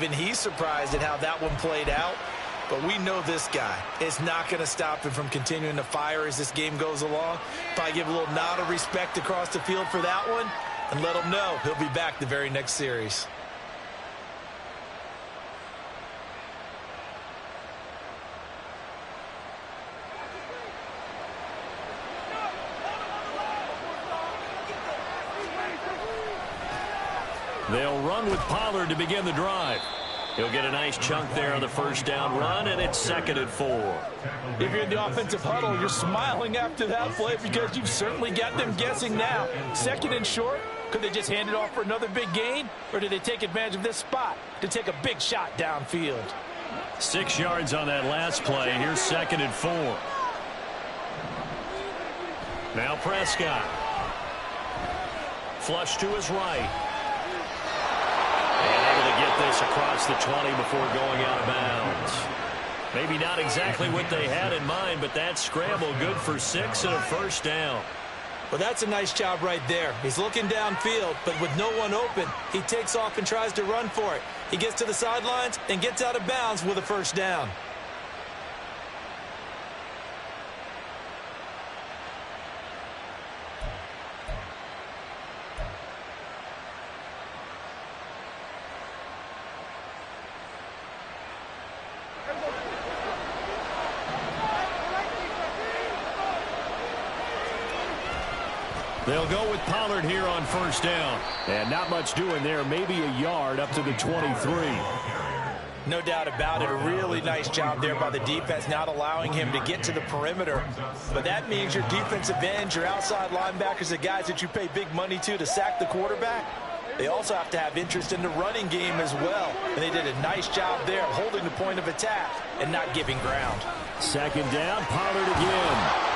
even he's surprised at how that one played out. But we know this guy is not going to stop him from continuing to fire as this game goes along. Probably give a little nod of respect across the field for that one and let him know he'll be back the very next series. They'll run with Pollard to begin the drive. He'll get a nice chunk there on the first down run, and it's 2nd and 4. If you're in the offensive huddle, you're smiling after that play because you've certainly got them guessing now. 2nd and short, could they just hand it off for another big gain? Or did they take advantage of this spot to take a big shot downfield? 6 yards on that last play. Here's 2nd and 4. Now Prescott. Flush to his right. And able to get this across the 20 before going out of bounds. Maybe not exactly what they had in mind, but that scramble good for 6 and a first down. Well, that's a nice job right there. He's looking downfield, but with no one open, he takes off and tries to run for it. He gets to the sidelines and gets out of bounds with a first down. They'll go with Pollard here on first down. And not much doing there. Maybe a yard up to the 23. No doubt about it. A really nice job there by the defense, not allowing him to get to the perimeter. But that means your defensive ends, your outside linebackers, the guys that you pay big money to sack the quarterback, they also have to have interest in the running game as well. And they did a nice job there holding the point of attack and not giving ground. 2nd down, Pollard again.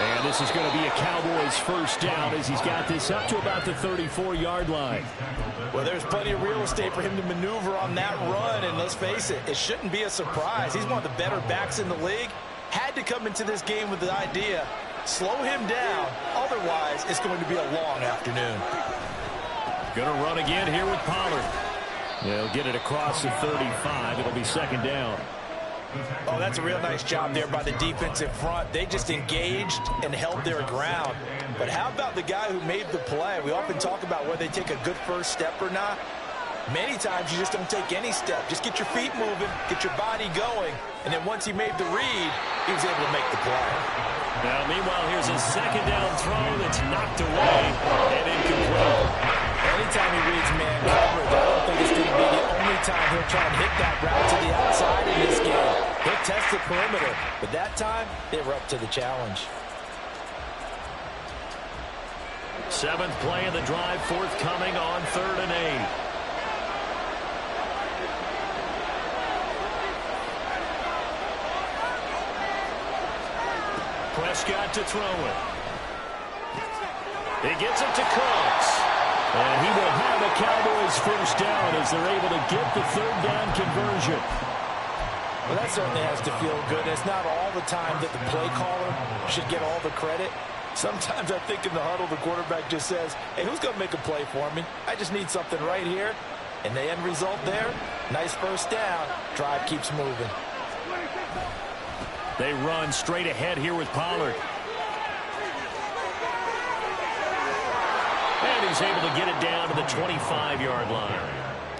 And this is going to be a Cowboys first down as he's got this up to about the 34-yard line. Well, there's plenty of real estate for him to maneuver on that run, and let's face it, it shouldn't be a surprise. He's one of the better backs in the league. Had to come into this game with the idea, slow him down, otherwise it's going to be a long afternoon. Going to run again here with Pollard. They'll get it across the 35. It'll be 2nd down. Oh, that's a real nice job there by the defensive front. They just engaged and held their ground. But how about the guy who made the play? We often talk about whether they take a good first step or not. Many times you just don't take any step. Just get your feet moving, get your body going, and then once he made the read, he was able to make the play. Now, meanwhile, here's a 2nd down throw that's knocked away and incomplete. Anytime he reads man coverage, I don't think it's going to be the only time he'll try and hit that route to the outside in this game. He'll test the perimeter, but that time, they were up to the challenge. 7th play of the drive, forthcoming on 3rd and 8. Prescott to throw it. He gets it to Cooks. And he will have a Cowboys first down as they're able to get the 3rd down conversion. Well, that certainly has to feel good. It's not all the time that the play caller should get all the credit. Sometimes I think in the huddle, the quarterback just says, hey, who's going to make a play for me? I just need something right here. And the end result there, nice first down. Drive keeps moving. They run straight ahead here with Pollard. And he's able to get it down to the 25-yard line.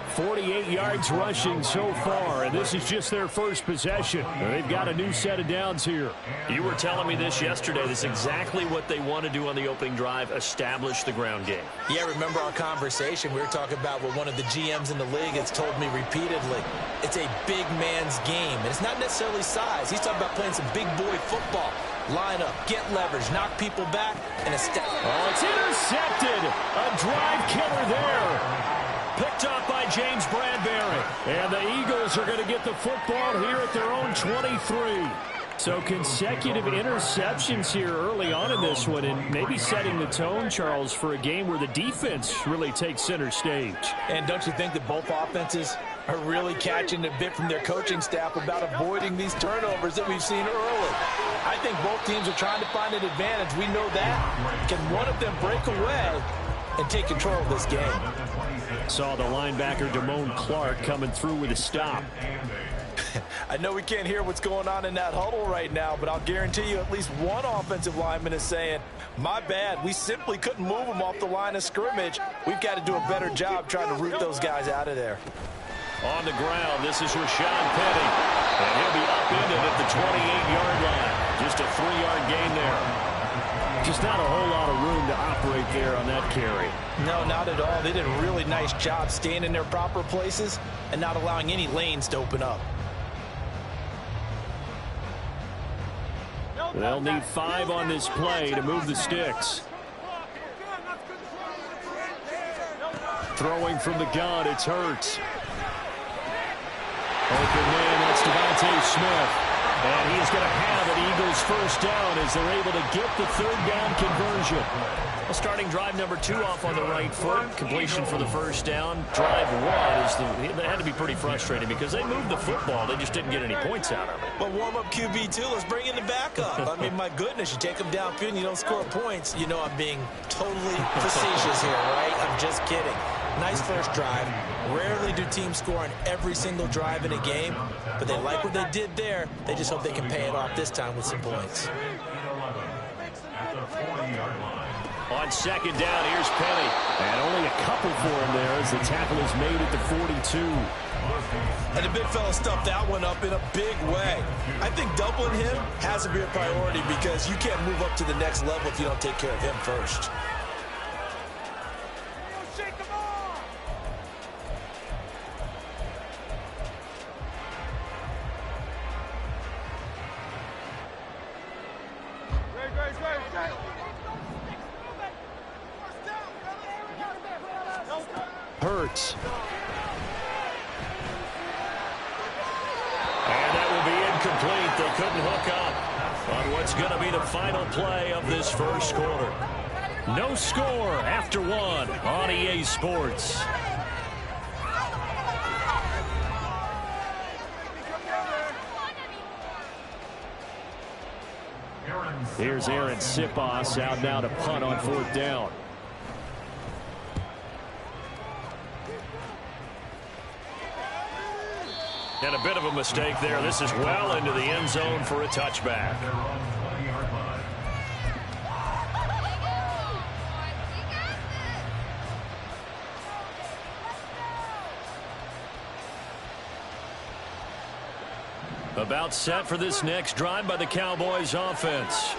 48 yards rushing so far, and this is just their first possession. They've got a new set of downs here. You were telling me this yesterday. This is exactly what they want to do on the opening drive, establish the ground game. Yeah, remember our conversation. We were talking about what one of the GMs in the league has told me repeatedly. It's a big man's game, and it's not necessarily size. He's talking about playing some big boy football. Line up, get leverage, knock people back, and a step. Oh, it's intercepted. A drive killer there. Picked up by James Bradbury. And the Eagles are going to get the football here at their own 23. So consecutive interceptions here early on in this one, and maybe setting the tone, Charles, for a game where the defense really takes center stage. And don't you think that both offenses are really catching a bit from their coaching staff about avoiding these turnovers that we've seen early? I think both teams are trying to find an advantage. We know that. Can one of them break away and take control of this game? Saw the linebacker Damone Clark coming through with a stop. I know we can't hear what's going on in that huddle right now, but I'll guarantee you at least one offensive lineman is saying, my bad, we simply couldn't move them off the line of scrimmage. We've got to do a better job trying to root those guys out of there. On the ground, this is Rashaad Penny. And he'll be upended at the 28-yard line. Just a 3-yard gain there. Just not a whole lot of room to operate there on that carry. No, not at all. They did a really nice job staying in their proper places and not allowing any lanes to open up. They'll need 5 on this play to move the sticks. Throwing from the gun, it's Hurts. Open man, that's Devontae Smith. And he's going to have an Eagles first down as they're able to get the 3rd down conversion. Well, starting drive number 2 off on the right foot. Completion for the first down. Drive 1 that had to be pretty frustrating because they moved the football. They just didn't get any points out of it. Well, warm-up QB, too. Let's bring in the backup. I mean, my goodness, you take them downfield and you don't score points. You know I'm being totally facetious here, right? I'm just kidding. Nice first drive. Rarely do teams score on every single drive in a game, but they like what they did there. They just hope they can pay it off this time with some points. On 2nd down, here's Penny. And only a couple for him there as the tackle is made at the 42. And the big fella stuffed that one up in a big way. I think doubling him has to be a priority because you can't move up to the next level if you don't take care of him first. Hurts. And that will be incomplete. They couldn't hook up on what's going to be the final play of this first quarter. No score after 1 on EA Sports. Here's Aaron Siposs out now to punt on 4th down. And a bit of a mistake there. This is well into the end zone for a touchback. About set for this next drive by the Cowboys offense.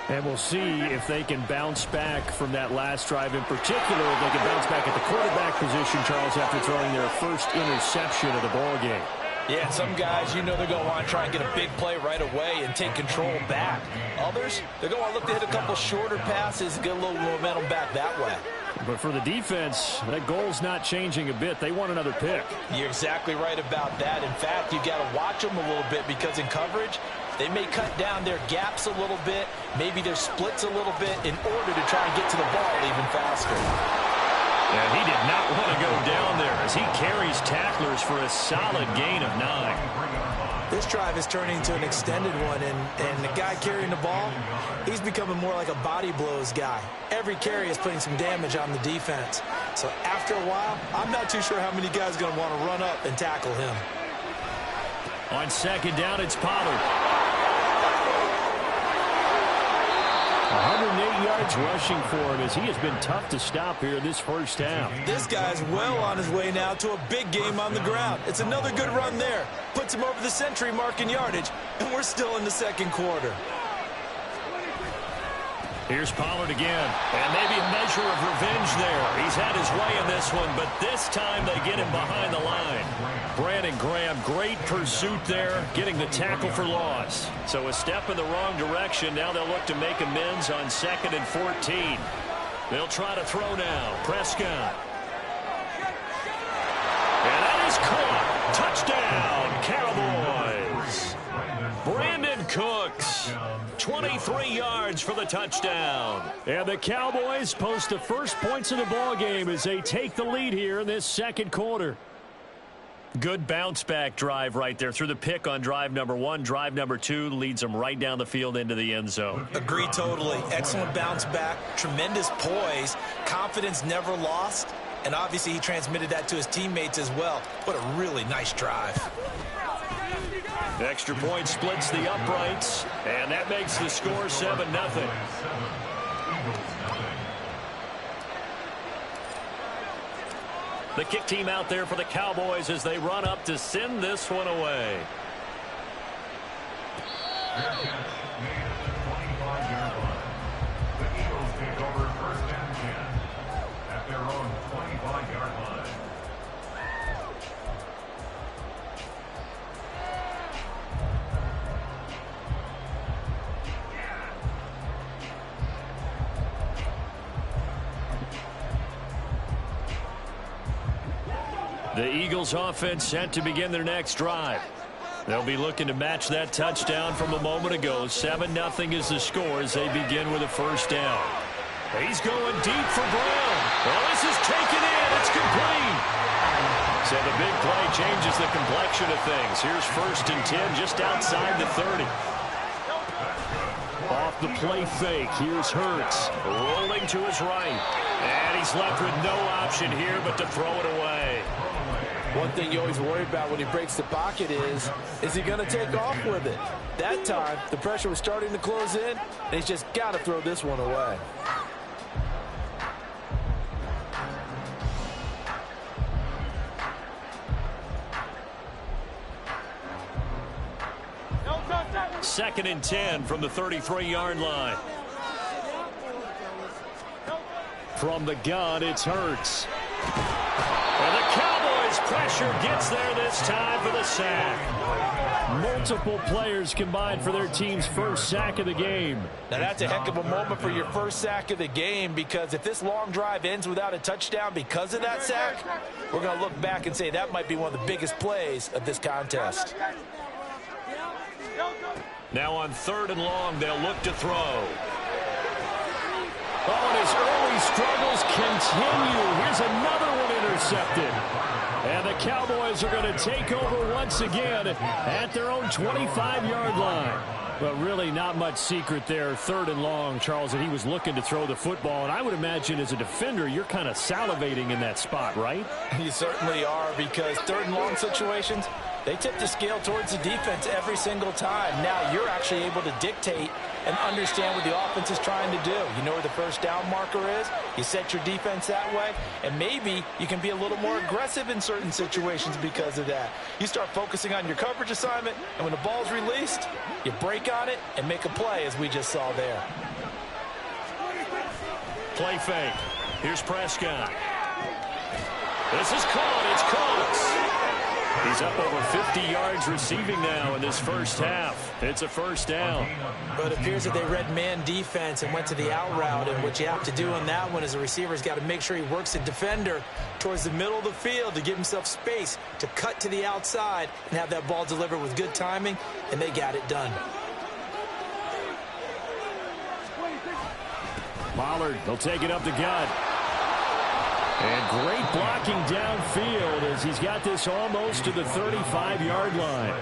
And we'll see if they can bounce back from that last drive in particular. If they can bounce back at the quarterback position, Charles, after throwing their first interception of the ball game. Yeah, some guys, you know they're going to want to try and get a big play right away and take control back. Others, they're going to look to hit a couple shorter passes and get a little momentum back that way. But for the defense, that goal's not changing a bit. They want another pick. You're exactly right about that. In fact, you got to watch them a little bit because in coverage, they may cut down their gaps a little bit, maybe their splits a little bit in order to try and get to the ball even faster. And he did not want to go down there as he carries tacklers for a solid gain of 9. This drive is turning into an extended one, and the guy carrying the ball, he's becoming more like a body blows guy. Every carry is putting some damage on the defense. So after a while, I'm not too sure how many guys are going to want to run up and tackle him. On 2nd down, it's Pollard. 108 yards rushing for him as he has been tough to stop here this first half. This guy's well on his way now to a big game on the ground. It's another good run there. Puts him over the century mark in yardage, and we're still in the 2nd quarter. Here's Pollard again, and maybe a measure of revenge there. He's had his way in this one, but this time they get him behind the line. Brandon Graham, great pursuit there, getting the tackle for loss. So a step in the wrong direction. Now they'll look to make amends on 2nd and 14. They'll try to throw now. Prescott. And that is caught. Touchdown, Cowboys. Brandon Cooks. 23 yards for the touchdown. And the Cowboys post the first points of the ball game as they take the lead here in this 2nd quarter. Good bounce-back drive right there through the pick on drive number 1. Drive number 2 leads them right down the field into the end zone. Agree totally. Excellent bounce back, tremendous poise, confidence never lost, and obviously he transmitted that to his teammates as well. What a really nice drive. Extra point splits the uprights, and that makes the score 7-0. The kick team out there for the Cowboys as they run up to send this one away. The Eagles offense set to begin their next drive. They'll be looking to match that touchdown from a moment ago. 7-0 is the score as they begin with a first down. He's going deep for Brown. Well, this is taken in. It's complete. So the big play changes the complexion of things. Here's 1st and 10 just outside the 30. Off the play fake. Here's Hurts rolling to his right. And he's left with no option here but to throw it away. One thing you always worry about when he breaks the pocket is he going to take off with it? That time, the pressure was starting to close in, and he's just got to throw this one away. Second and 10 from the 33-yard line. From the gun, it's Hurts. And the Cowboys pressure gets there this time for the sack. Multiple players combined for their team's first sack of the game. Now that's a heck of a moment for your first sack of the game, because if this long drive ends without a touchdown because of that sack, we're going to look back and say that might be one of the biggest plays of this contest. Now on 3rd and long, they'll look to throw. Oh, and his early struggles continue. Here's another one intercepted. And the Cowboys are going to take over once again at their own 25-yard line. But really not much secret there. 3rd and long, Charles, that he was looking to throw the football. And I would imagine as a defender, you're kind of salivating in that spot, right? You certainly are, because 3rd and long situations, they tip the scale towards the defense every single time. Now you're actually able to dictate and understand what the offense is trying to do. You know where the first down marker is. You set your defense that way, and maybe you can be a little more aggressive in certain situations because of that. You start focusing on your coverage assignment, and when the ball's released, you break on it and make a play, as we just saw there. Play fake. Here's Prescott. This is caught. It's Cox. He's up over 50 yards receiving now in this first half. It's a first down. But it appears that they read man defense and went to the out route. And what you have to do on that one is the receiver's got to make sure he works the defender towards the middle of the field to give himself space to cut to the outside and have that ball delivered with good timing. And they got it done. Pollard, he'll take it up the gut. And great blocking downfield as he's got this almost to the 35-yard line.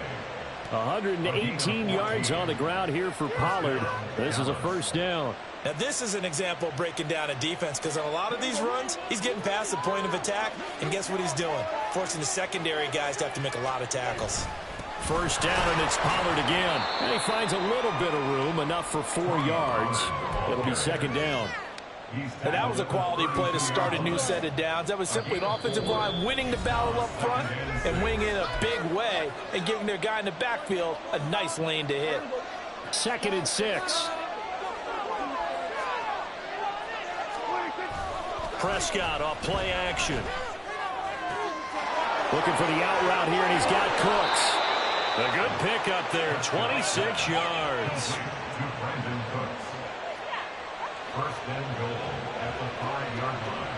118 yards on the ground here for Pollard. This is a first down. Now this is an example of breaking down a defense, because on a lot of these runs, he's getting past the point of attack, and guess what he's doing? Forcing the secondary guys to have to make a lot of tackles. First down, and it's Pollard again. And he finds a little bit of room, enough for 4 yards. It'll be second down. And that was a quality play to start a new set of downs. That was simply an offensive line winning the battle up front and winning in a big way and giving their guy in the backfield a nice lane to hit. 2nd and 6. Prescott off play action. Looking for the out route here, and he's got Cooks. A good pickup there, 26 yards. First and goal at the 5-yard line.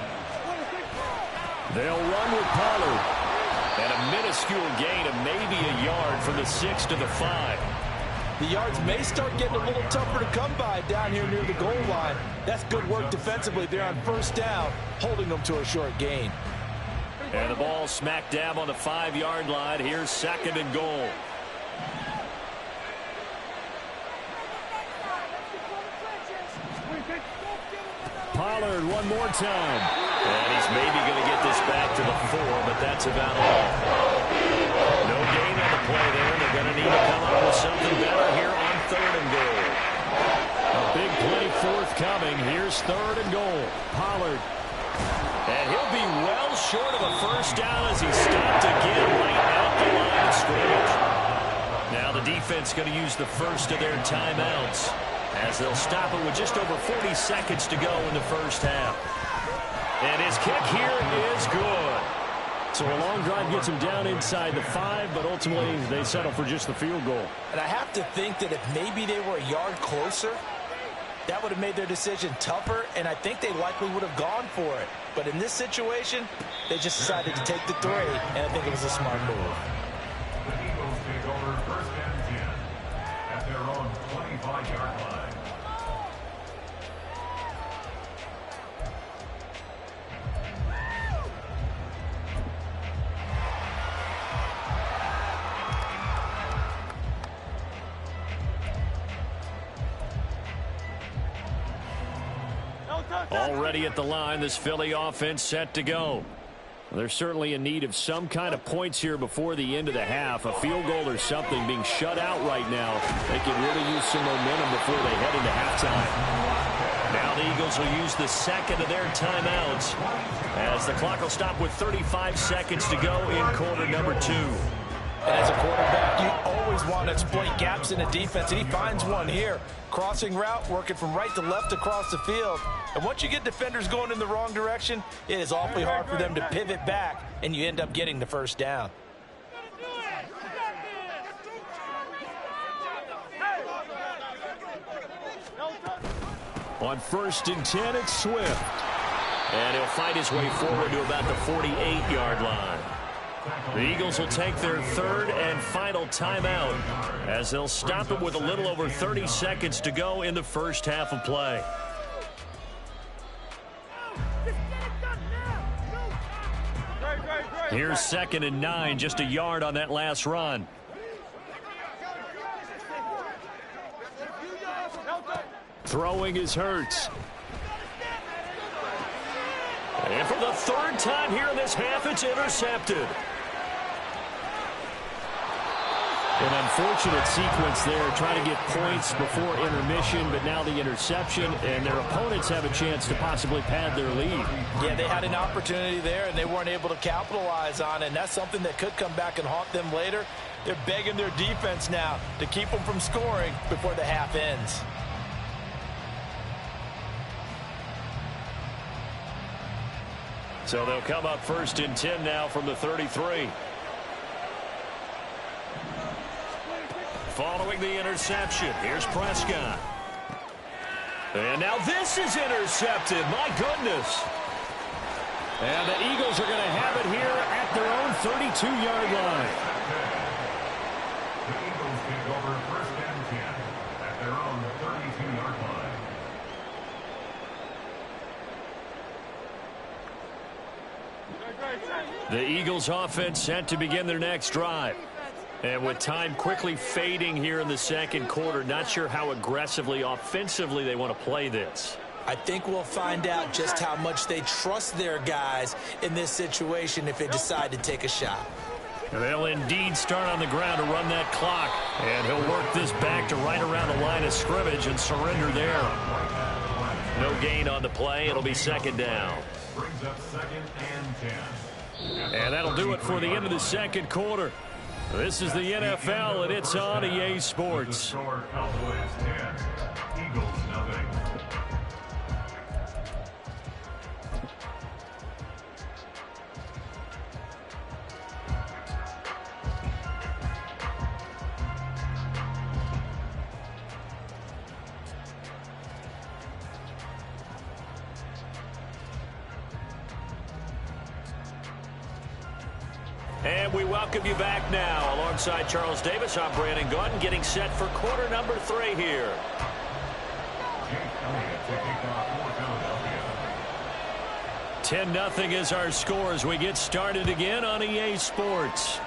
They'll run with Pollard. And a minuscule gain of maybe a yard from the 6 to the 5. The yards may start getting a little tougher to come by down here near the goal line. That's good work defensively there on first down, holding them to a short gain. And the ball smack dab on the 5-yard line. Here's 2nd and goal. Pollard one more time. And he's maybe going to get this back to the 4, but that's about all. No gain on the play there. They're going to need to come up with something better here on 3rd and goal. A big play forthcoming. Here's 3rd and goal. Pollard. And he'll be well short of a first down as he stopped again right out the line of scrimmage. Now the defense going to use the first of their timeouts as they'll stop it with just over 40 seconds to go in the first half. And his kick here is good. So a long drive gets him down inside the 5, but ultimately they settle for just the field goal. And I have to think that if maybe they were a yard closer, that would have made their decision tougher, and I think they likely would have gone for it. But in this situation, they just decided to take the 3, and I think it was a smart move. The Eagles take over 1st and 10 at their own 25-yard line. Already at the line, this Philly offense set to go. They're certainly in need of some kind of points here before the end of the half. A field goal or something being shut out right now. They could really use some momentum before they head into halftime. Now the Eagles will use the second of their timeouts as the clock will stop with 35 seconds to go in quarter number 2. And as a quarterback, you always want to exploit gaps in the defense, and he finds one here. Crossing route, working from right to left across the field. And once you get defenders going in the wrong direction, it is awfully hard for them to pivot back, and you end up getting the first down. On 1st and 10, it's Swift. And he'll fight his way forward to about the 48-yard line. The Eagles will take their 3rd and final timeout as they'll stop it with a little over 30 seconds to go in the first half of play. Here's 2nd and 9, just a yard on that last run. Throwing is Hurts. And for the 3rd time here in this half, it's intercepted. An unfortunate sequence there, trying to get points before intermission, but now the interception, and their opponents have a chance to possibly pad their lead. Yeah, they had an opportunity there, and they weren't able to capitalize on it, and that's something that could come back and haunt them later. They're begging their defense now to keep them from scoring before the half ends. So they'll come up 1st and 10 now from the 33. Following the interception, here's Prescott. And now this is intercepted. My goodness. And the Eagles are going to have it here at their own 32-yard line. The Eagles take over 1st and 10 at their own 32-yard line. The Eagles offense set to begin their next drive. And with time quickly fading here in the second quarter, not sure how aggressively, offensively they want to play this. I think we'll find out just how much they trust their guys in this situation if they decide to take a shot. And they'll indeed start on the ground to run that clock. And he'll work this back to right around the line of scrimmage and surrender there. No gain on the play. It'll be 2nd down. Brings up 2nd and 10. And that'll do it for the end of the second quarter. This is the NFL, and it's on EA Sports. Score, Cowboys 10, Eagles nothing. And we welcome you back now. Alongside Charles Davis, I'm Brandon Gaudin, getting set for quarter number 3 here. Jake Elliott taking off for Philadelphia. 10-0 is our score as we get started again on EA Sports.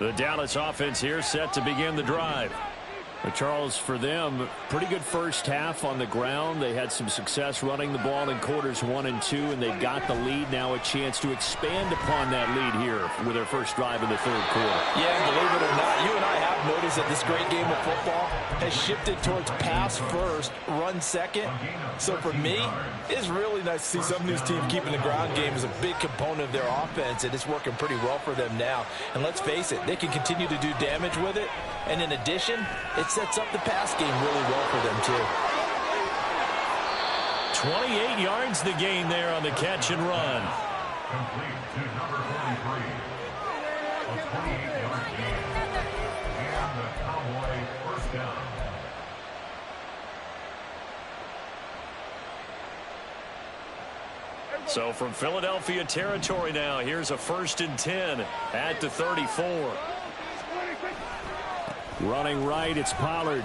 The Dallas offense here set to begin the drive. Charles, for them, pretty good first half on the ground. They had some success running the ball in quarters 1 and 2, and they got the lead. Now a chance to expand upon that lead here with their first drive in the third quarter. Yeah, believe it or not, you and I have noticed that this great game of football has shifted towards pass first, run second. So for me, it's really nice to see some of these teams keeping the ground game as a big component of their offense, and it's working pretty well for them now. And let's face it, they can continue to do damage with it. And in addition, it sets up the pass game really well for them, too. 28 yards the gain there on the catch and run. Complete to number 43. A 28-yard gain. And the Cowboy first down. So from Philadelphia territory now, here's a 1st and 10 at the 34. Running right, it's Pollard.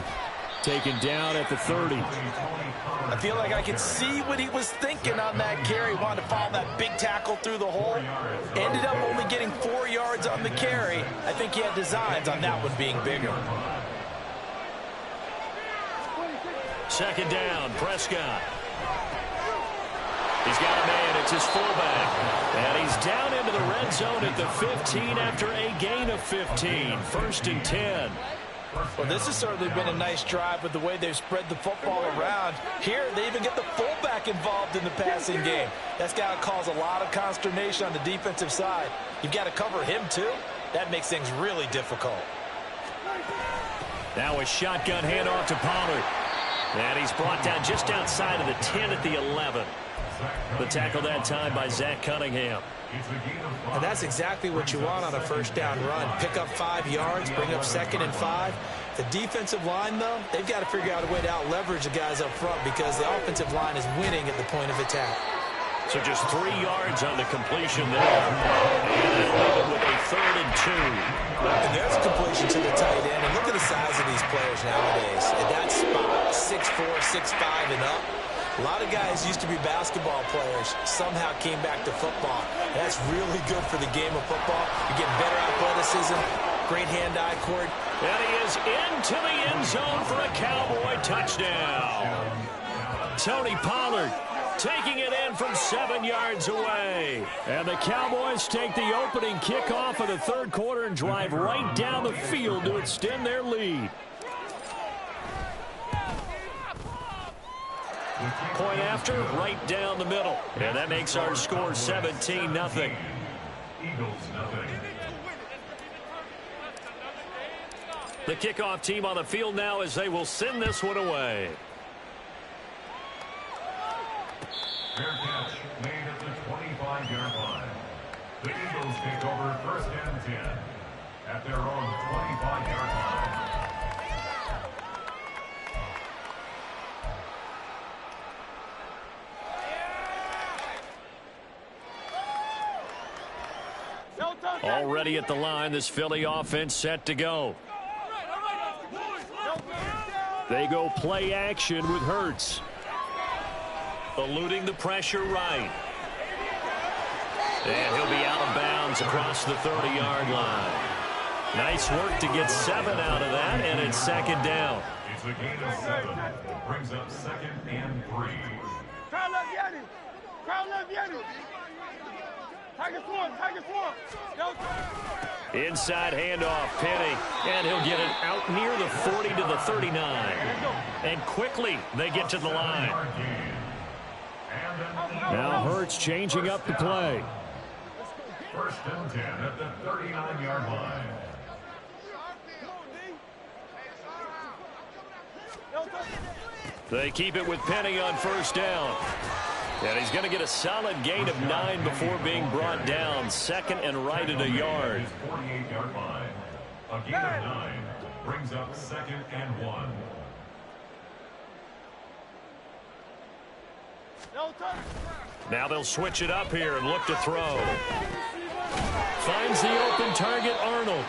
Taken down at the 30. I feel like I could see what he was thinking on that carry. Wanted to follow that big tackle through the hole. Ended up only getting 4 yards on the carry. I think he had designs on that one being bigger. 2nd down, Prescott. He's got a man, it's his fullback. And he's down into the red zone at the 15 after a gain of 15. 1st and 10. Well, this has certainly been a nice drive with the way they've spread the football around. Here, they even get the fullback involved in the passing game. That's got to cause a lot of consternation on the defensive side. You've got to cover him, too. That makes things really difficult. Now a shotgun handoff to Pollard. And he's brought down just outside of the 10 at the 11. The tackle that time by Zach Cunningham. And that's exactly what you want on a first down run. Pick up 5 yards, bring up 2nd and 5. The defensive line, though, they've got to figure out a way to out-leverage the guys up front because the offensive line is winning at the point of attack. So just 3 yards on the completion there. And they'll leave it with a 3rd and 2. And there's a completion to the tight end. And look at the size of these players nowadays. At that spot, 6'4", 6'5", and up. A lot of guys used to be basketball players, somehow came back to football. And that's really good for the game of football. You're getting better athleticism, great hand-eye cord. And he is into the end zone for a Cowboy touchdown. Tony Pollard taking it in from 7 yards away. And the Cowboys take the opening kickoff of the third quarter and drive right down the field to extend their lead. Point after, right down the middle. And that makes our score 17-0. Eagles 0. The kickoff team on the field now as they will send this one away. Fair catch made at the 25-yard line. The Eagles take over 1st and 10 at their own 25-yard line. Already at the line, this Philly offense set to go. They go play action with Hurts. Eluding the pressure right. And he'll be out of bounds across the 30-yard line. Nice work to get 7 out of that, and it's 2nd down. It's a gain of 7. Brings up 2nd and 3. Inside handoff, Penny, and he'll get it out near the 40 to the 39. And quickly they get to the line. Now Hurts changing up the play. 1st and 10 at the 39-yard line. They keep it with Penny on 1st down. And he's going to get a solid gain of 9 before being brought down. 2nd and right at a yard. 48-yard line. A gain of 9 brings up 2nd and 1. Now they'll switch it up here and look to throw. Finds the open target, Arnold.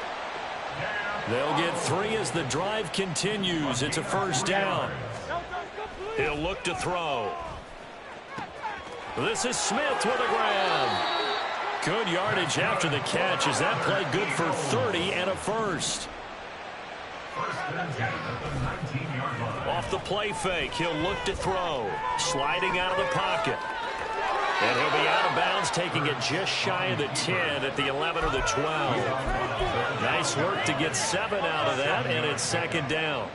They'll get 3 as the drive continues. It's a 1st down. He'll look to throw. This is Smith with a grab. Good yardage after the catch as that play good for 30 and a first. Off the play fake, he'll look to throw. Sliding out of the pocket. And he'll be out of bounds, taking it just shy of the 10 at the 11 or the 12. Nice work to get 7 out of that, and it's second down.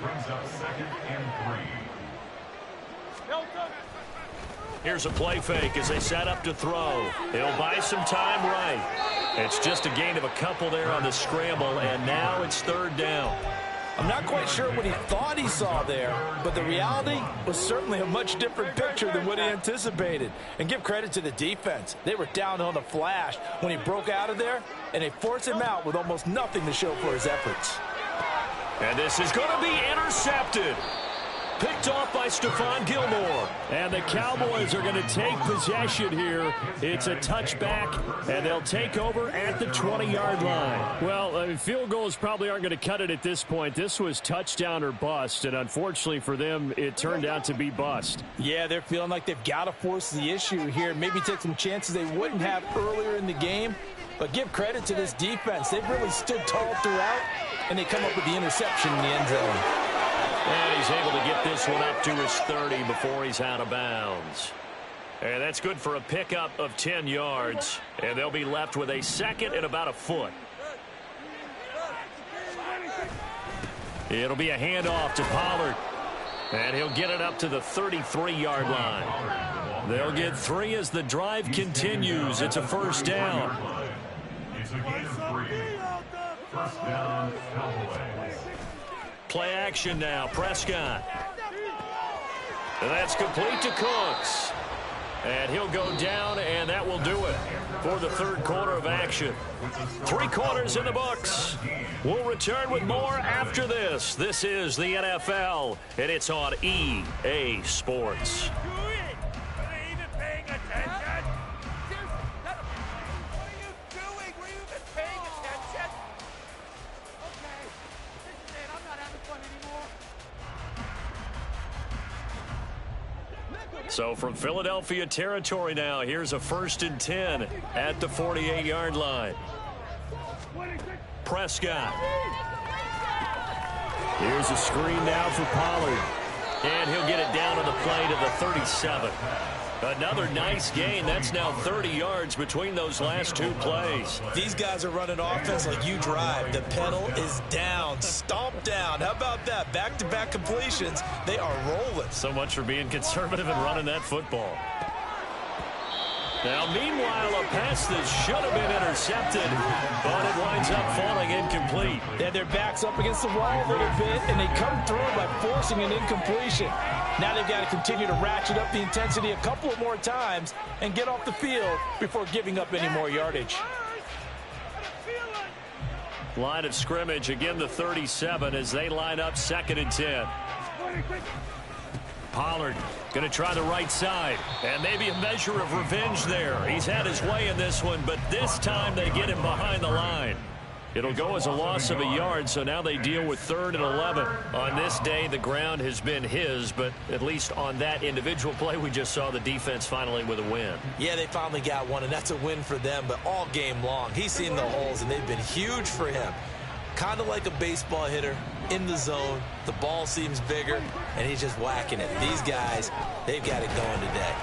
Here's a play fake as they set up to throw. He'll buy some time right. It's just a gain of a couple there on the scramble, and now it's third down. I'm not quite sure what he thought he saw there, but the reality was certainly a much different picture than what he anticipated. And give credit to the defense. They were down on the flash when he broke out of there, and they forced him out with almost nothing to show for his efforts. And this is going to be intercepted. Picked off by Stephon Gilmore. And the Cowboys are going to take possession here. It's a touchback, and they'll take over at the 20-yard line. Well, field goals probably aren't going to cut it at this point. This was touchdown or bust, and unfortunately for them, it turned out to be bust. Yeah, they're feeling like they've got to force the issue here, maybe take some chances they wouldn't have earlier in the game. But give credit to this defense. They've really stood tall throughout, and they come up with the interception in the end zone. And he's able to get this one up to his 30 before he's out of bounds. And that's good for a pickup of 10 yards. And they'll be left with a second and about a foot. It'll be a handoff to Pollard. And he'll get it up to the 33-yard line. They'll get 3 as the drive continues. It's a first down. It's a gain of 3. First down, Cowboys. Play action now, Prescott. And that's complete to Cooks. And he'll go down, and that will do it for the third quarter of action. 3 quarters in the books. We'll return with more after this. This is the NFL, and it's on EA Sports. So from Philadelphia territory now, here's a 1st and 10 at the 48-yard line. Prescott. Here's a screen now for Pollard. And he'll get it down on the play to the 37. Another nice gain. That's now 30 yards between those last 2 plays. These guys are running offense like you drive. The pedal is down, stomped down. How about that? Back-to-back completions. They are rolling. So much for being conservative and running that football. Now, meanwhile, a pass that should have been intercepted, but it winds up falling incomplete. They had their backs up against the wall a little bit, and they come through by forcing an incompletion. Now they've got to continue to ratchet up the intensity a couple of more times and get off the field before giving up any more yardage. Line of scrimmage, again the 37 as they line up 2nd and 10. Pollard going to try the right side, and maybe a measure of revenge there. He's had his way in this one, but this time they get him behind the line. It'll go as a loss of a yard, so now they deal with 3rd and 11. On this day, the ground has been his, but at least on that individual play, we just saw the defense finally with a win. Yeah, they finally got one, and that's a win for them, but all game long, he's seen the holes, and they've been huge for him. Kind of like a baseball hitter in the zone. The ball seems bigger, and he's just whacking it. These guys, they've got it going today.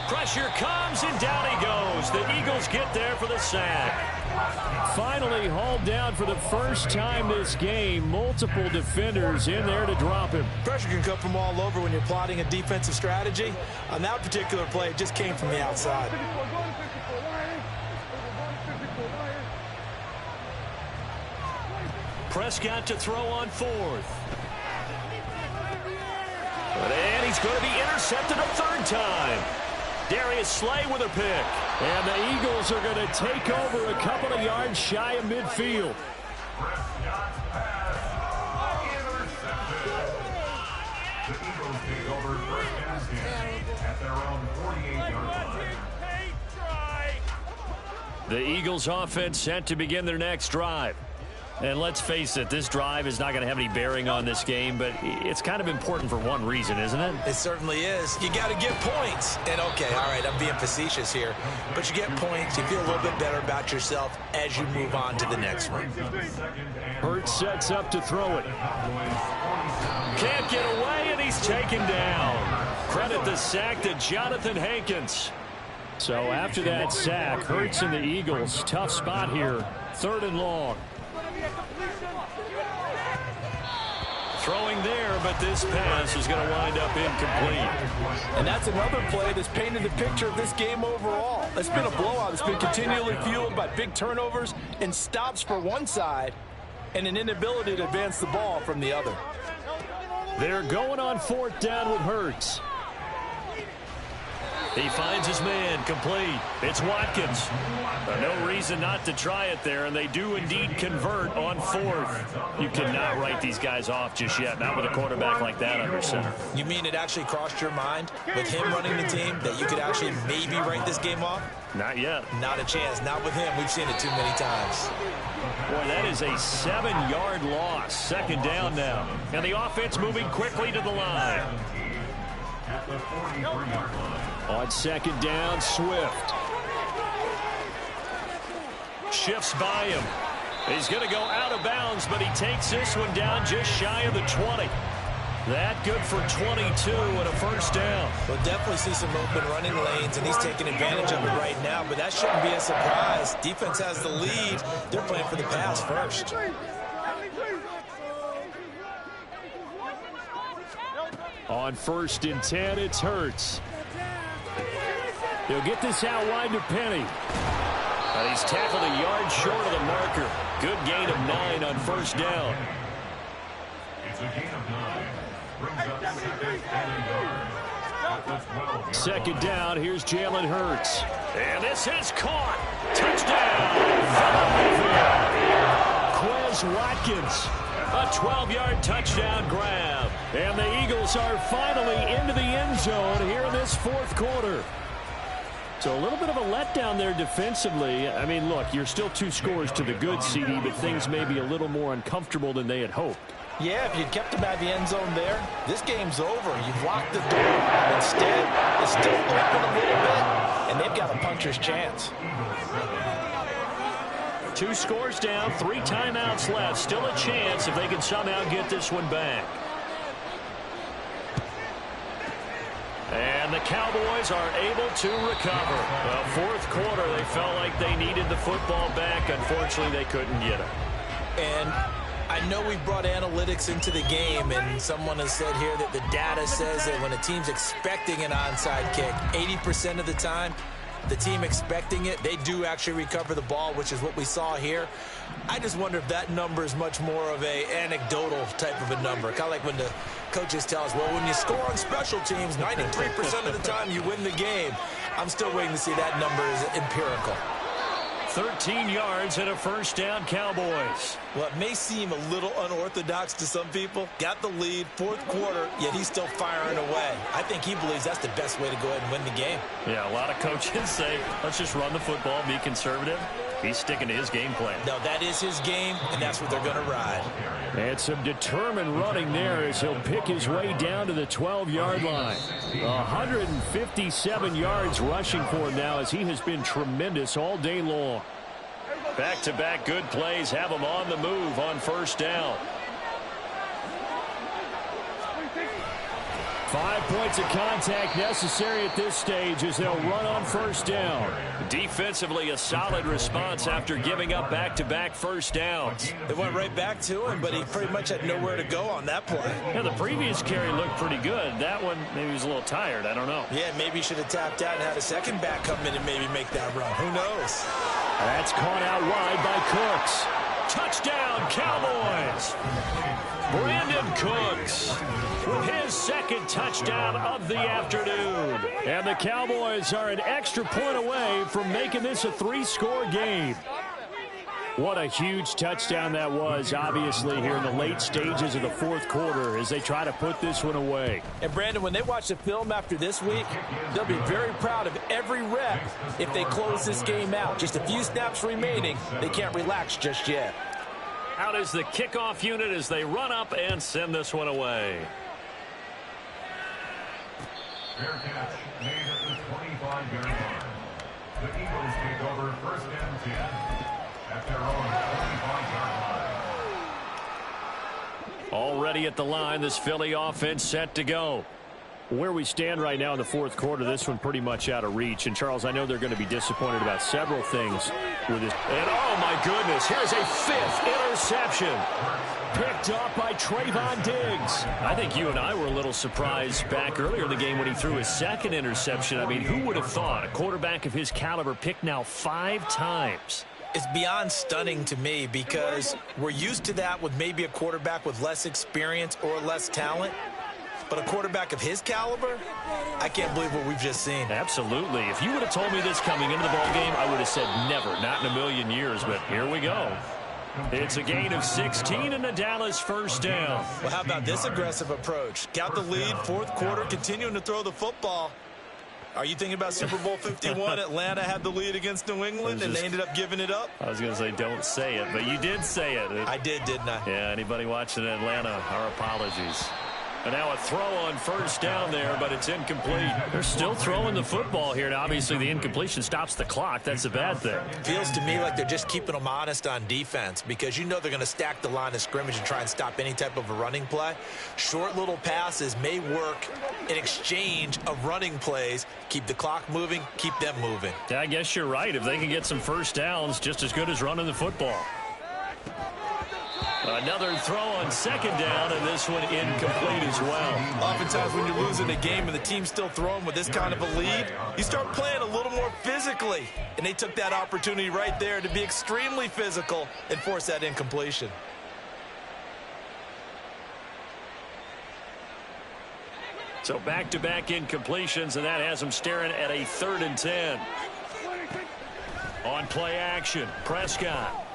Pressure comes, and down he goes. The Eagles get there for the sack. Finally hauled down for the first time this game. Multiple defenders in there to drop him. Pressure can come from all over when you're plotting a defensive strategy. On that particular play, it just came from the outside. Prescott to throw on 4th. And he's going to be intercepted a 3rd time. Darius Slay with a pick. And the Eagles are going to take over a couple of yards shy of midfield. Prescott's pass intercepted. The Eagles take over 1st and 10 at their own 48-yard line. The Eagles offense set to begin their next drive. And let's face it, this drive is not going to have any bearing on this game, but it's kind of important for one reason, isn't it? It certainly is. You got to get points. And, okay, all right, I'm being facetious here. But you get points, you feel a little bit better about yourself as you move on to the next one. Hurts sets up to throw it. Can't get away, and he's taken down. Credit the sack to Jonathan Hankins. So after that sack, Hurts and the Eagles, tough spot here, 3rd and long. Throwing there, but this pass is going to wind up incomplete. And that's another play that's painted the picture of this game overall. It's been a blowout. It's been continually fueled by big turnovers and stops for one side and an inability to advance the ball from the other. They're going on 4th down with Hurts. He finds his man, complete. It's Watkins. No reason not to try it there, and they do indeed convert on 4th. You cannot write these guys off just yet, not with a quarterback like that under center. You mean it actually crossed your mind with him running the team that you could actually maybe write this game off? Not yet. Not a chance. Not with him. We've seen it too many times. Boy, that is a 7-yard loss. 2nd down now. And the offense moving quickly to the line. At the 43-yard line. On 2nd down, Swift. Shifts by him. He's going to go out of bounds, but he takes this one down just shy of the 20. That good for 22 and a 1st down. We'll definitely see some open running lanes, and he's taking advantage of it right now, but that shouldn't be a surprise. Defense has the lead. They're playing for the pass first. On 1st and 10, it's Hurts. He'll get this out wide to Penny. But he's tackled a yard short of the marker. Good gain of 9 on 1st down. It's a gain of 9. Brings up 2nd and a yard. At the 12-yard 2nd down, here's Jalen Hurts. And this is caught. Touchdown, Philadelphia. Quez Watkins. A 12-yard touchdown grab. And the Eagles are finally into the end zone here in this 4th quarter. So a little bit of a letdown there defensively. I mean, look, you're still 2 scores to the good, CD, but things may be a little more uncomfortable than they had hoped. Yeah, if you'd kept them at the end zone there, this game's over. You've locked the door. Instead, it's still open a little bit, and they've got a puncher's chance. 2 scores down, 3 timeouts left. Still a chance if they can somehow get this one back. And the Cowboys are able to recover. Well, 4th quarter, they felt like they needed the football back. Unfortunately, they couldn't get it. And I know we brought analytics into the game, and someone has said here that the data says that when a team's expecting an onside kick, 80% of the time, the team expecting it, they do actually recover the ball, which is what we saw here. I just wonder if that number is much more of a anecdotal type of a number. Kind of like when the coaches tell us, well, when you score on special teams, 93% of the time you win the game. I'm still waiting to see that number is empirical. 13 yards and a 1st down, Cowboys. Well, it may seem a little unorthodox to some people. Got the lead, 4th quarter, yet he's still firing away. I think he believes that's the best way to go ahead and win the game. Yeah, a lot of coaches say, let's just run the football, be conservative. He's sticking to his game plan. No, that is his game, and that's what they're going to ride. And some determined running there as he'll pick his way down to the 12-yard line. 157 yards rushing for him now as he has been tremendous all day long. Back-to-back good plays have him on the move on 1st down. 5 points of contact necessary at this stage as they'll run on 1st down. Defensively, a solid response after giving up back-to-back 1st downs. They went right back to him, but he pretty much had nowhere to go on that play. Yeah, the previous carry looked pretty good. That one, maybe he was a little tired. I don't know. Yeah, maybe he should have tapped out and had a second back come in and maybe make that run. Who knows? That's caught out wide by Cooks. Touchdown, Cowboys! Brandon Cooks with his 2nd touchdown of the afternoon. And the Cowboys are an extra point away from making this a 3-score game. What a huge touchdown that was, obviously, here in the late stages of the 4th quarter as they try to put this one away. And, Brandon, when they watch the film after this week, they'll be very proud of every rep if they close this game out. Just a few snaps remaining. They can't relax just yet. Out is the kickoff unit as they run up and send this one away. Fair catch made at the 25-yard line. The Eagles take over first and 10 at their own 25-yard line. Already at the line, this Philly offense set to go. Where we stand right now in the fourth quarter, this one pretty much out of reach. And, Charles, I know they're going to be disappointed about several things with this. And, oh, my goodness, here's a fifth interception. Picked up by Trayvon Diggs. I think you and I were a little surprised back earlier in the game when he threw his second interception. I mean, who would have thought a quarterback of his caliber picked now 5 times? It's beyond stunning to me because we're used to that with maybe a quarterback with less experience or less talent. But a quarterback of his caliber, I can't believe what we've just seen. Absolutely. If you would have told me this coming into the ballgame, I would have said never, not in a million years. But here we go. It's a gain of 16 and a Dallas first down. Well, how about this aggressive approach? Got the lead, fourth quarter, continuing to throw the football. Are you thinking about Super Bowl 51? Atlanta had the lead against New England, and they ended up giving it up? I was going to say don't say it, but you did say it. I did, didn't I? Yeah, anybody watching Atlanta, our apologies. And now a throw on first down there, but it's incomplete. They're still throwing the football here. Now, obviously, the incompletion stops the clock. That's a bad thing. Feels to me like they're just keeping them honest on defense because you know they're going to stack the line of scrimmage and try and stop any type of a running play. Short little passes may work in exchange of running plays. Keep the clock moving, keep them moving. Yeah, I guess you're right. If they can get some first downs, just as good as running the football. Another throw on second down, and this one incomplete as well. Oftentimes when you're losing a game and the team's still throwing with this kind of a lead, you start playing a little more physically. And they took that opportunity right there to be extremely physical and force that incompletion. So back-to-back incompletions, and that has them staring at a 3rd and 10. On play action, Prescott.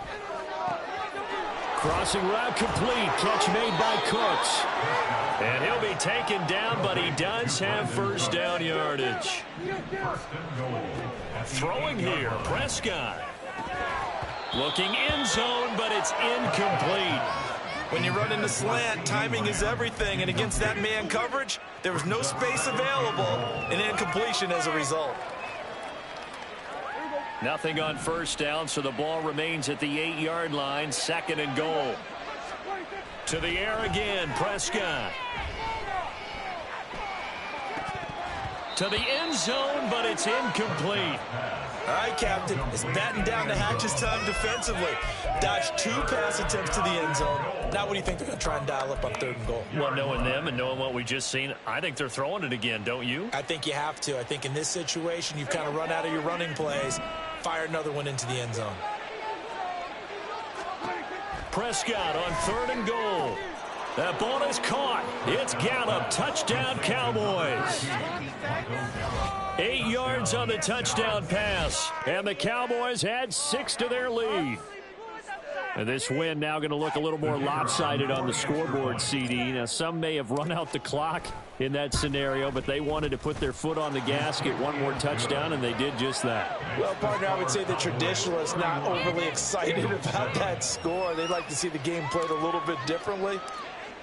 Crossing route complete. Catch made by Cooks. And he'll be taken down, but he does have first down yardage. Throwing here, Prescott. Looking end zone, but it's incomplete. When you run into slant, timing is everything. And against that man coverage, there was no space available, and incompletion as a result. Nothing on first down, so the ball remains at the 8-yard line. 2nd and goal. To the air again, Prescott. To the end zone, but it's incomplete. All right, Captain, it's batten down the hatches time defensively. Dodged 2 pass attempts to the end zone. Now what do you think they're going to try and dial up on 3rd and goal? Well, knowing them and knowing what we just seen, I think they're throwing it again, don't you? I think you have to. I think in this situation, you've kind of run out of your running plays. Fire another one into the end zone. Prescott on 3rd and goal. That ball is caught. It's Gallup. Touchdown, Cowboys. 8 yards on the touchdown pass. And the Cowboys add 6 to their lead. And this win now going to look a little more lopsided on the scoreboard, CD. Now, some may have run out the clock in that scenario, but they wanted to put their foot on the gas, get one more touchdown, and they did just that. Well, partner, I would say the traditionalists not overly excited about that score. They'd like to see the game played a little bit differently.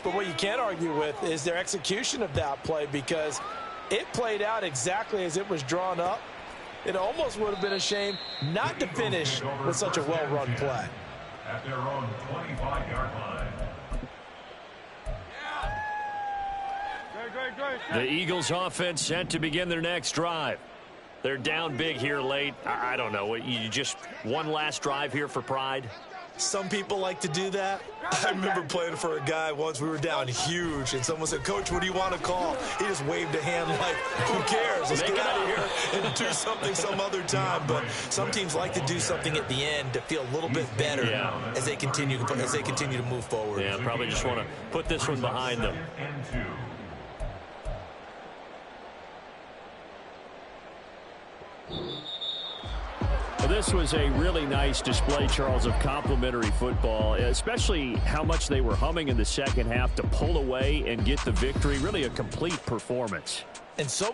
But what you can't argue with is their execution of that play because it played out exactly as it was drawn up. It almost would have been a shame not to finish with such a well-run play. At their own 25-yard line. The Eagles offense set to begin their next drive. They're down big here late. I don't know. You just one last drive here for pride? Some people like to do that. I remember playing for a guy once. We were down huge, and someone said, "Coach, what do you want to call?" He just waved a hand like, "Who cares? Let's get out of here and do something some other time." But some teams like to do something at the end to feel a little bit better as they continue to move forward. Yeah, probably just want to put this one behind them. This was a really nice display, Charles, of complimentary football, especially how much they were humming in the second half to pull away and get the victory. Really a complete performance. And so